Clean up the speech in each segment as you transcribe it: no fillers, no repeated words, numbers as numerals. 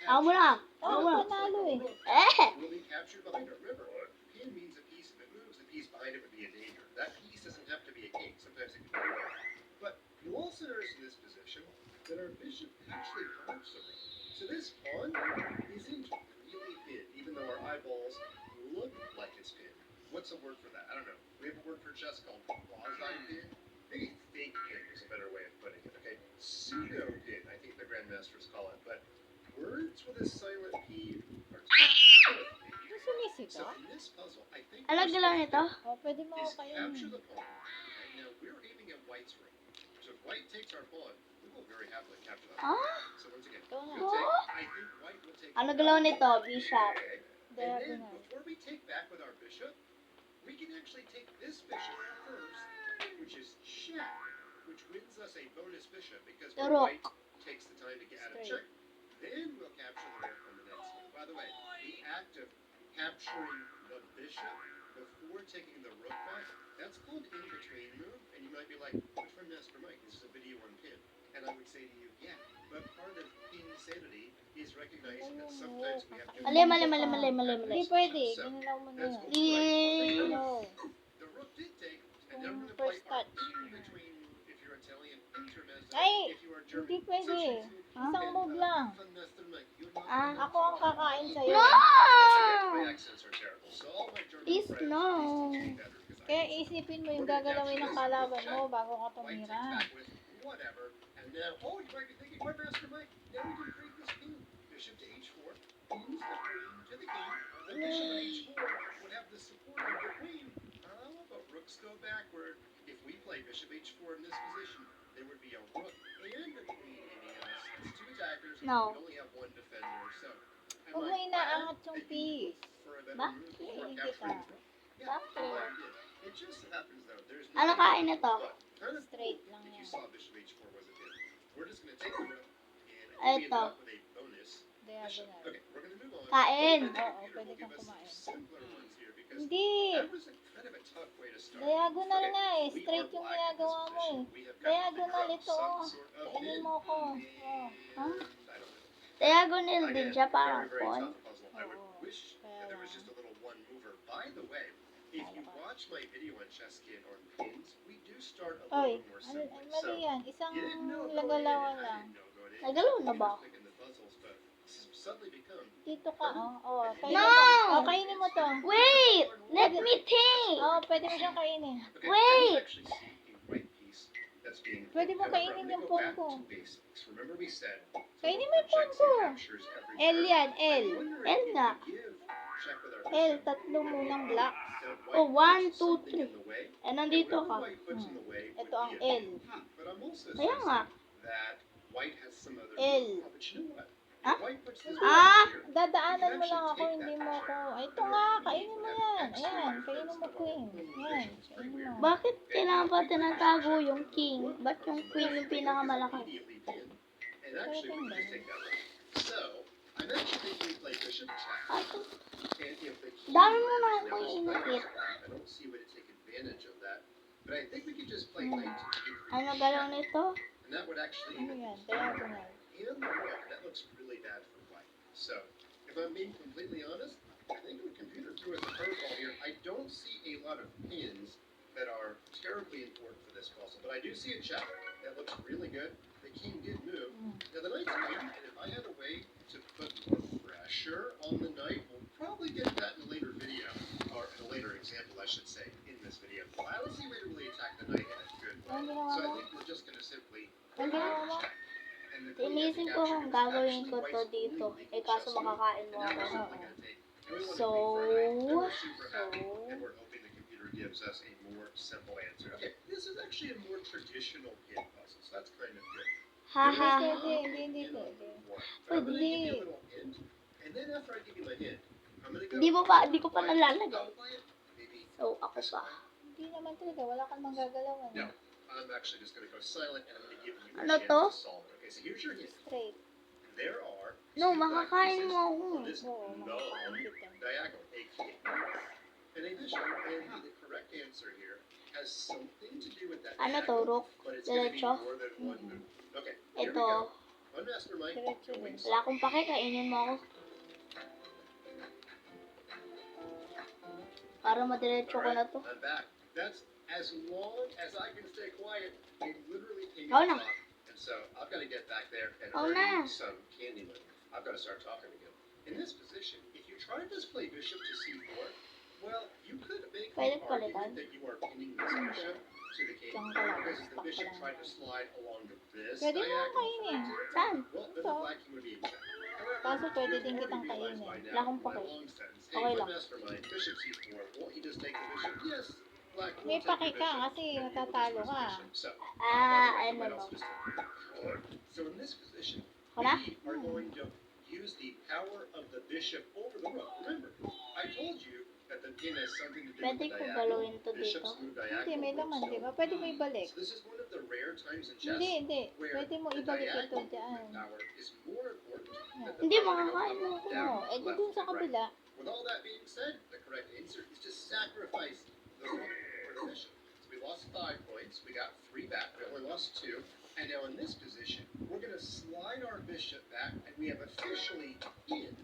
Ako muna. Panalo eh. Will be captured behind a river. Pin means a piece. If it moves, the piece behind it would be a danger. That piece doesn't have to be a king. Sometimes it can be a rook. But you'll also notice in this position that our bishop actually blocks a rook. So this pawn isn't really pinned, even though our eyeballs look like it's pinned. What's a word for that? I don't know. We have a word for chess called quasi-pin. Maybe fake pin is a better way of putting it, okay? Pseudo-pin, I think the grandmasters call it. But words with a silent P are Sumisita? so in this puzzle, I think Ano galaw nito? Pwede mo is ako kayo. capture the pawn. And now we're aiming at white's rook. So if white takes our pawn, we will very happily capture that pawn. So once again, we'll take, I think white will take Ano galaw nito? Bishop. Okay. And then before we take back with our bishop, we can actually take this bishop first, which is check, which wins us a bonus bishop because The white rook. takes the time to get out of check. Then we'll capture the rook on the next move. By the way, the act of capturing the bishop before taking the rook back, that's called in-between move, and you might be like, but from Master Mike, this is a video on pin. And I would say to you, yeah, but part of pin sanity is recognizing that sometimes we have to... Mali. Hindi pwede. Ginalaw mo na yun. No. The rook did take, and then we're going to First play touch. in-between, if you're Italian, intermezzo, Ay, if you are German. hindi pwede. Isang move lang. From Master Mike, you're not... Ako ang kakain sa'yo. No! My accents are terrible, so all my German Please, friends, no. please teach me better, because Kaya isipin mo yung gagalawin ng kalaban mo bago ka White takes tumira. back with whatever, and now, oh, you might be thinking, what, Master Mike? Now we can create this pin. Bishop to h4, moves the queen to the king. The bishop at h4 would have the support of the queen. But rooks go backward. If we play bishop h4 in this position, there would be a rook and a queen aiming at us. It's two attackers. No. We only have one defender, so... Huwag mo inaangat yung piece. Bakit? Iingit ka. It just happens though. There's Ano kain nito? Straight lang if you yan. saw bishop h4 was a pin. We're just gonna take the rook and we end Eto. up with a bonus bishop. Diagonal. Okay, we're gonna move on. Kain. And the Oo, computer pwede will give kang us some kumain. simpler ones here because Hindi. that was kind of a tough way to start. Diagonal Okay, nga eh. we Straight are yung black in this ginagawa mo eh. position. We have got to Diagonal figure out ito. some sort of Kainin pin. mo ko. And Huh? I don't know. Diagonal din Again, siya parang very, very pawn. tough puzzle. I would Oo. wish that there was just a little one mover. By the way, if you watch my video on Chess Kid on pins, we do start a Oy, little more ano, simply. mali So yan. Isang you didn't know going in, lagalawan and I lang. didn't know going in. Nagalaw na So ba? you're picking the puzzles, but suddenly become Dito ka, oh. Kainin No! mo. Kainin mo to. Wait! Let me think! Pwede mo siyang kainin. okay, Wait! I actually see a white piece that's being Pwede mo However, kainin I'm yung gonna go pawn back ko. to basics. Remember we said Kainin mo yung pawn checks ko. and captures every L turn. yan, L. I'm wondering L if nga. we give check with our L, bishop, tatlo munang black. that white Oh, 1, puts 2, something in the way. Eh, nandito Whatever ka. white puts in the way would Ito ang be a L. pin. But I'm also Kaya nga. sensing that white has some other L. Oh, but you know what? Huh? If white puts this Ah! here, Dadaanan mo lang ako, hindi mo ako. Ay, ito nga, kainin mo yan. Ayan, kainin mo queen. Yan, kainin mo. Bakit kailangan pa tinatago yung king? Ba't yung queen yung pinakamalaki? immediately pin. And actually, we can just take that one. So, I'm actually thinking we play bishop check. Ato, And if the king dami mo na now akong is inakit. I don't see a way to take advantage of that. But I think we could just play knight to d3 Ano check. galaw nito? And that would actually Ano yan, diagonal. and the rook, that looks really bad for white. So, if I'm being completely honest, I think the computer threw us a curveball here. I don't see a lot of pins that are terribly important for this puzzle, but I do see a check that looks really good. The king did move. Now the knight's king, and if I had a way to put more pressure on the knight, we'll probably get that in a later video, or in a later example, I should say, in this video. But I don't see a way to really attack the knight in a good way. Ang ginawa So I mo? think we're just going to simply Ang ginawa mo? check. And the queen has to Inisip ko capture kung is gagawin actually ko to white's dito. only Eh legal kaso chess move. makakain mo And now ako. we're simply gonna take- and we wanna So, go for a knight, and we're super happy, so- and we're hoping the computer gives us a more simple answer. Okay, this is actually a more traditional pin puzzle, so that's kind of good. Haha. Hindi Hint on pwede. one. So I'm gonna give you a Pwede. little hint, and then after I give you my hint, I'm gonna go. Di ko pa nalalagay. Outline it, maybe So, ako this pa. way. Hindi naman talaga, wala kang manggagalawan. No, I'm actually just gonna go silent, and I'm gonna give you a Ano chance to? to solve it. Okay, so here's your hint. Straight. There are No, two black makakain pieces mo ako. on this Oo, makakain kita. diagonal, a king, and a bishop. And the correct answer here has something to do with that Ano to, diagonal, rook? but it's going to be Diretso? more than one move. Okay, here we Ito. go. Unmaster Mike, Diretso your din. wings. Wala akong pake, kainin mo ako. Para madiretso ko na to. I'm back. That's as long as I can stay quiet. You literally can't Oh, no. talk. And so I've got to get back there and Oh, earn no. some candy money. I've got to start talking again. In this position, if you try to display bishop to c4, well, you could make Pwede the palitan. argument that you are pinning this bishop to the king. Diyan ka lang. Because if the Stuck ka bishop lang. tried to slide along to this Pwede mo diagonal, kainin. Saan? well, then Ito. the black king would be in check. However, Kaso pwede you've din already kitang realized kainin. by Wala now akong my pake. long sentence, Okay hey, lang. mastermind, bishop c4, won't you just take the bishop? Yes, black will May take the pake ka bishop, kasi and you will matatalo dismiss ka. the bishop. So, I what don't else know. just so in this position, Ako na? we are going to use the power of the bishop over the rook. Remember, I told you that the pin has something to do with Pwede the ko diagonal. galawin to Bishops dito. move Hindi, diagonal. may laman, di ba? Pwede mo ibalik. So this is one of the rare times in chess Hindi. where Pwede mo the ibalik ito diagonal dyan. movement power is more important than the Hindi, power to go makakain up, mo ako. down, Oo, eh di left, dun sa and right. kabila. With all that being said, the correct answer is to sacrifice the rook for the bishop. So we lost 5 points. We got 3 back. We only lost 2. And now in this position, we're going to slide our bishop back, and we have officially pinned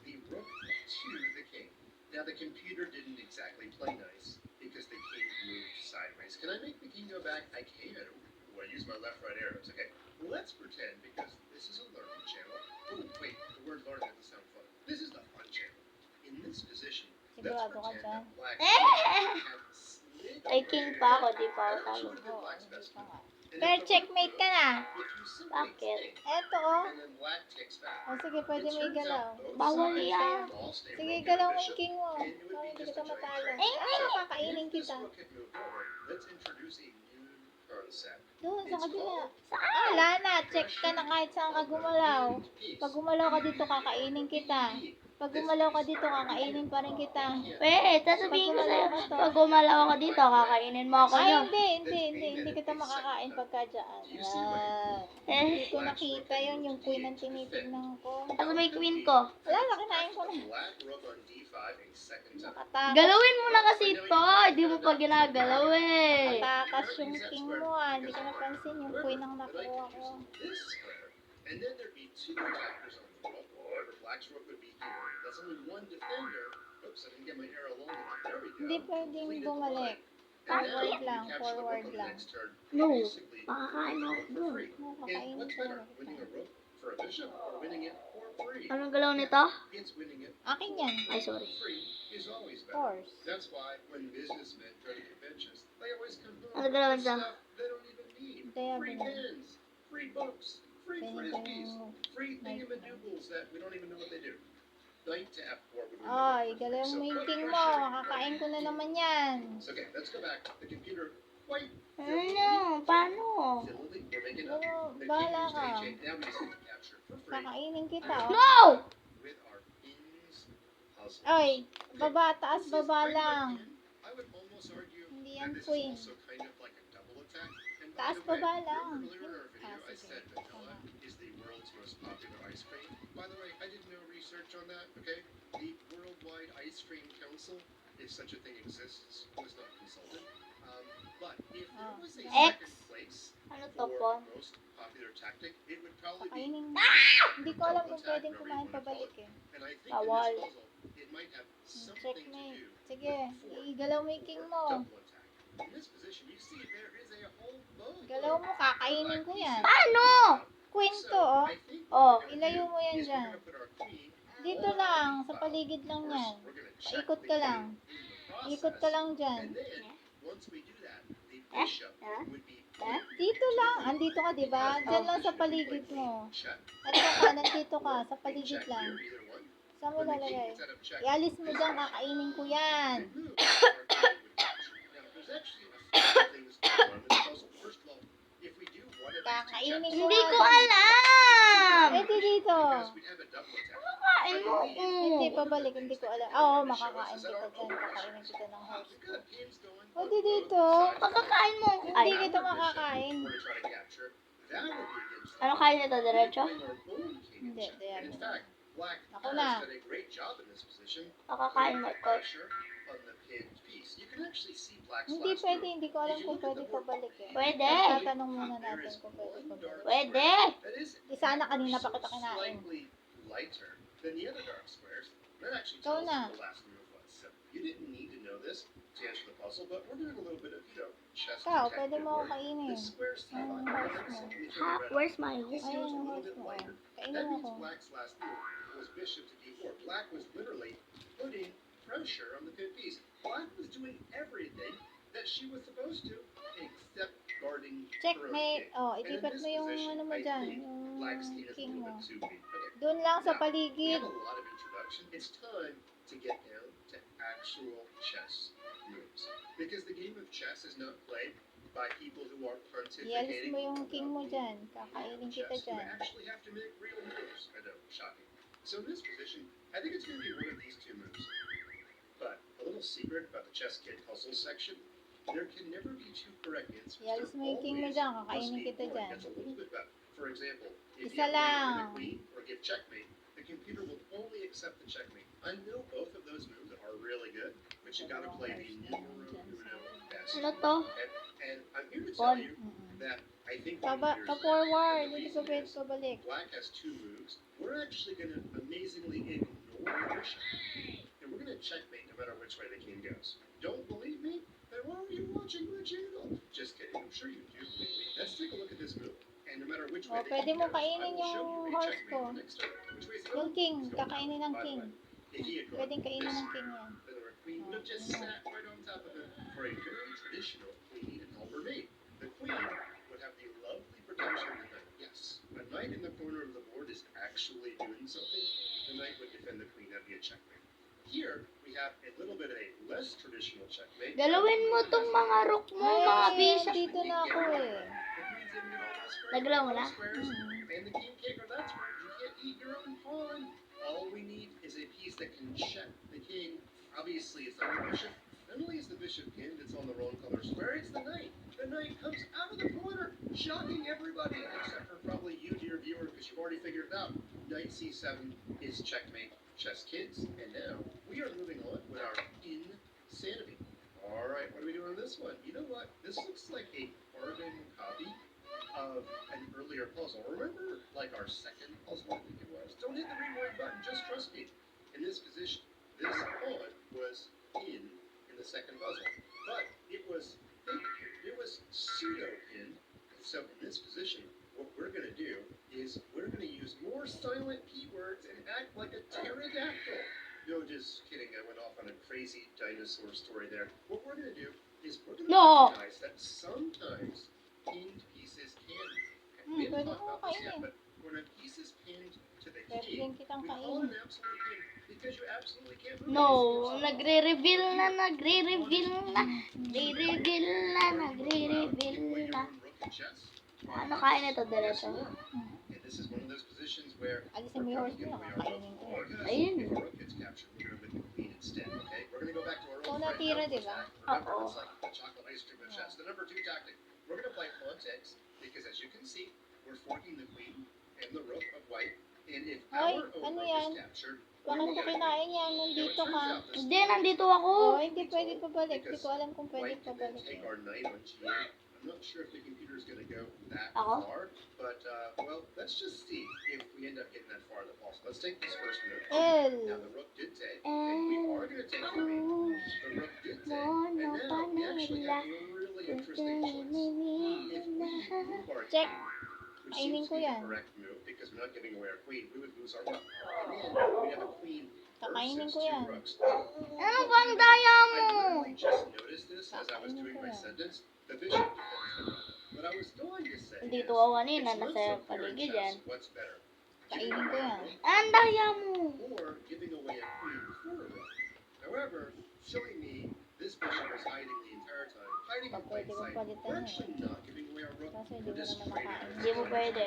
the rook to the king. Now the computer didn't exactly play nice because the king moved sideways. Can I make the king go back? I can. Ooh, I use my left-right arrows. Okay, let's pretend, because this is a learning channel. Oh, wait, the word learn doesn't sound fun. This is the fun channel. In this position, let's Sigurado ka pretend dyan. that black Eh! had slid Ay, king pa ako, di pa ako That talo. should have been Oo, black's hindi best pa move. nga. And Pero if the checkmate rook ka na. goes, if you simply Bakit? take, Eto oh. and then black takes back. O sige, pwede It mo turns igalaw. out both Bawal sides yan. all stay Sige, rook and galaw mo bishop, yung king mo. and it would Para be hindi just kita a giant matalo. trick. Ay, So, kakainin if this kita. rook had moved over, let's introduce a new concept. Doon, sa It's kabila. called Wala na, check ka na kahit saan ka gumalaw. piece. Pag gumalaw ka dito, kakainin kita. Pag gumalaw ka dito, kakainin pa rin kita. Wait, sasabihin ko sa'yo, pag gumalaw ako dito, kakainin mo ako Ay, nyo. hindi kita makakain pagka dyan. Eh, Hindi ko nakita yun, yung queen ang tinitignan ko. asa may queen ko? Wala na, kinain ko na. Black rook on d5 a second time. Nakatakas. Galawin mo na kasi ito, hindi mo pa ginagalaw eh. Nakatakas yung king mo ah. Hindi ko napansin yung queen ang nakuha ko. This square, and then there'd be 2 attackers on the rook. However, black's rook would be here. That's only 1 defender. Oops, I didn't get my arrow long enough. There we go. Hindi pwedeng Completed the bumalik. line. And now Forward we lang, capture the forward rook on the lang. next turn. No, Basically, makakain ako for dun. free. And Nakakainin what's ko. better, winning a rook for a bishop or winning it for free? Anong galaw nito? It's winning it Akin yan. Ay, sorry. free is always Of better. course. That's why when businessmen go to conventions, they always come home Ano galawan with siya? stuff they don't even need. Kaya Free ganun. pens, free books, free frisbees, Ganyan. free thingamadoodles that we don't even know what they do. Knight to F4 would win Ay, the galaw So mo yung put king mo. pressure. Makakain ko na naman yan. Okay, let's go back. The computer quite Ano? Paano? fiddly. We're making up. Oo, The king bahala used ka. H8. Now we just get to capture for free Kakainin kita oh. No! with our pins puzzle. Ay, baba, taas, baba lang. I would almost argue Hindi that yan this queen. is also kind of like a double attack. And by Taas, the way, baba lang. remember earlier in our video I Sige. said vanilla is the world's most popular ice cream? By the way, I did no research on that, okay? The Worldwide Ice Cream Council, if such a thing exists, was not consulted. But if there was a X. second place Ano to for po? most popular tactic, it would probably be. Kakainin mo. Hindi ko alam kung pwedeng kumain pabalik eh. And I think Bawal. in this puzzle, it might have something to Checkmate. do Sige, with igalaw mo yung king mo. double attack. In this position, you see there is a whole boat. Galaw mo, kakainin ko yan. Paano? Queen to oh. I think Oh, what we're gonna ilayo do mo yan is we're dyan. gonna put our queen Dito on lang, the sa file. paligid lang First, yan. we're gonna check Ikot the ka king lang. in the Ikot ka process. lang dyan. And then, once we do that, the Eh? bishop Eh? would be Eh? Dito lang. Andito ka, di ba? Diyan lang sa paligid mo. check. At saka nandito ka, sa King paligid check lang. here, either one. Saan mo When the king lalagay? gets out of check, Ialis mo dyan, kakainin ko yan. they move, our king would capture. Now, there's actually a few things going on in this puzzle. First of all, if we do one of these two Kakainin checks, ko. Hindi ko alam! Eh, di dito. because we'd have a double attack. Kain mo ako. Hindi, pabalik. Hindi ko alam. Oo, makakain kita dyan. Kakainin kita ng house ko. Good, game's going. O, di dito. Pagkakain mo. Ay, Hindi kita makakain. We're gonna try to capture. That would be against ano kain nito? Diretso? playing our own king in Hindi, check. diyan. And in fact, Black Ako has na. done a great job in this position. Nakakain mo ito. Pressure on the pinned piece. piece, you can actually see black's Hindi last pwede, move. hindi ko alam kung pwede pabalik eh. Pwede. Tatanong muna There natin is kung pwede one dark pabalik. Pwede. square that is Di sana kanina pa ever kita so kinain. slightly lighter than the other dark squares. That actually Ikaw tells na. you the last move was. So you didn't need to know this to answer the puzzle, but we're doing a little bit of, chess Ikaw, pwede detective mo ako work. kainin. This square's Ang top horse is mo. simply Ha? red. Where's my This horse? Ayun here's a ang little horse bit mo. lighter. Kainin That mo means ko. black's last move was bishop to d4. Black was literally putting pressure on the fifth piece. Black was doing everything that she was supposed to, except guarding her own Checkmate. king. Oh, And in ilipat this mo yung position, ano mo I dyan. think Yung Black's king is a king little mo. bit too weak. Okay. Doon lang sa Now, we paligid. have a lot of introduction. It's time to get down to actual chess moves. Because the game of chess is not played by people who are Ialis pontificating. mo yung king mo about dyan. the Kakainin chess. kita You dyan. actually have to make real moves. I know, shocking. So in this position, I think it's going to be one of these two moves. But a little secret about the chess kid puzzle section, there can never be two correct answers. Ialis mo yung king mo There dyan. always Kakainin must be kita one dyan. that's a little bit better. For example, if Isa you have to win lang. a queen or give checkmate, the computer will only accept the checkmate. I know both of those moves are really good, but you gotta play the numero uno best. Ano to? And I'm here to tell Pawn. you that I think the Pa-forward. and the Hindi reason ko pwede is pabalik. Black has two moves. We're actually going to amazingly ignore the bishop. And we're going to checkmate no matter which way the king goes. Don't believe me? Then why are you watching my channel? Just kidding. I'm sure you do believe me. Let's take a look at this move. And no matter which way Oh, the pwede king mo goes, I kainin will show yung you a horse checkmate ko. the next turn. Which way is it Yung going? king. It's going Kakainin down, ng by the king. way. If he had gone Pwedeng kainin this ng king yan. then the queen would have just sat right on top of him for a very traditional queen and helper mate. The queen would have the lovely protection of the knight. Yes, a knight in the corner of the board is actually doing something. The knight would defend the queen. That'd be a checkmate. Here we have a little bit of a less traditional checkmate. Galawin mo tong mga rook mo, mga Ay, bishop. dito na ako eh. The queen's in the middle of the square, Nagalaw mo all na? squares, and the king can't go that square. You can't eat your own pawn. All we need is a piece that can check the king. Obviously, it's not the bishop. Not only is the bishop pinned, it's on the wrong color square, it's the knight. The knight comes out of the corner, shocking everybody, except for probably you, dear viewer, because you've already figured it out. Knight c7 is checkmate, chess kids. And now, we are moving on with our insanity. Alright, what are we doing on this one? You know what? This looks like a carbon copy of an earlier puzzle. Remember, like our second puzzle, I think it was. Don't hit the rewind button, just trust me. In this position, this pawn was in the second puzzle, but it was fake. It was pseudo pinned. So in this position, what we're going to do is we're going to use more silent keywords and act like a pterodactyl. No, just kidding. I went off on a crazy dinosaur story there. What we're going to do is we're going to No. recognize that sometimes pinned pieces can be. Hmm, We haven't pwede talked mo about this yet, kainin. but when a piece is pinned to the Pwede key, din kitang we call kainin. it an absolute pin because you absolutely can't move No, it. nagre-reveal na, nagre-reveal na. Nagre-reveal na, nagre-reveal na. Ano kaya nito diretso? And this is one of those positions where Alisin mo yung horse mo, nakakainin ko yan. Ayun. if a rook gets captured, we're going to win the queen instead. Okay, we're going to go back to our Ikaw old natira, friend, di ba? Remember, Oo. it's like the chocolate ice cream of chess. The number 2 tactic. We're going to play pawn takes because, as you can see, we're forking the queen and the rook of white. And if Ay, our own ano rook yan? is captured, Bakit ko kinain yan? Nandito ka. Hindi, nandito ako. Oh, hindi pwede pabalik. Hindi ko alam kung pwede White can pabalik. then take our knight on g8. I'm not sure if the computer's going to go that Ako? far, but well, let's just see if we end up getting that far in the pulse. Let's take this first move. L. Now the rook did take, and we are going to take the queen. The rook did take, and now we actually have a really interesting choice. If we move our Check. king, which Kainin seems ko to be the yan. correct move because we're not giving away our queen, we would lose our rook. And then we have a queen Kakainin versus ko 2 yan. rooks. Ano ba ang daya mo? I literally just noticed this as I was doing my sentence. The bishop defends the rook. What I was going to say is, Dito ako kanina, it's not nasa so clear in paligid chess yan. what's better. Kainin ko yan. Ang daya mo. Or giving away a queen for a rook. However, showing me this bishop is hiding the entire time, hiding in plain Pwede ko sight. palitan We're yan. actually not giving away our rook. Kasi hindi We're mo just naman trading nakain. it. Hindi mo pwede.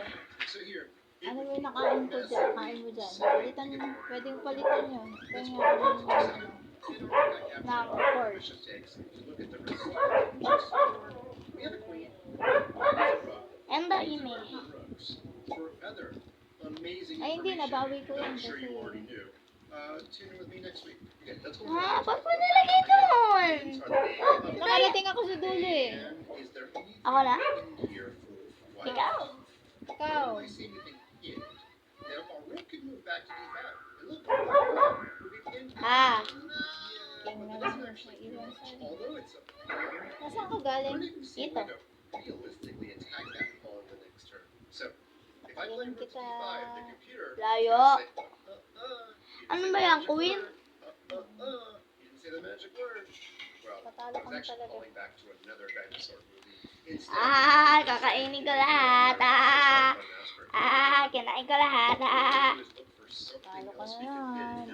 So here, it Ano would ba yung be nakain ko dyan? Kain mo dyan. Palitan, pwedeng palitan yun. Kanya ako ng ano. In our rook got Now, captured, of course. bishop takes. If you look at the result, chessboard, we have a queen, black has a rook, And the image. rooks. For other amazing Ay, hindi, information nabawi ko that yan I'm sure kasi you already knew, Tune in with me next week. Okay, that's going Ha? Ba't mo nilagay doon? Nakarating ako sa dulo eh. And is there anything Ako na? in here for what? Ikaw. Ikaw. I see anything in it. Now, our rook could move back to d5. And look, would be pinned. Ah. King But na that doesn't lang. actually Iwan work. sa'yo. Although it's a Nasaan ka I galing? don't even see a Dito. way to realistically attack that pawn the next turn. So, if I play Tingin rook to kita. d5, the computer Layo. is gonna say, Ano you didn't say ba the yan, magic queen? word. You didn't say the magic word. Well, Patalo I ka was na actually talaga. calling back to another dinosaur movie. Instead, Ah, kakainin ko lahat. Ah, kinain ko lahat. Ah. look for something Talo ka else na we could fit naman. in.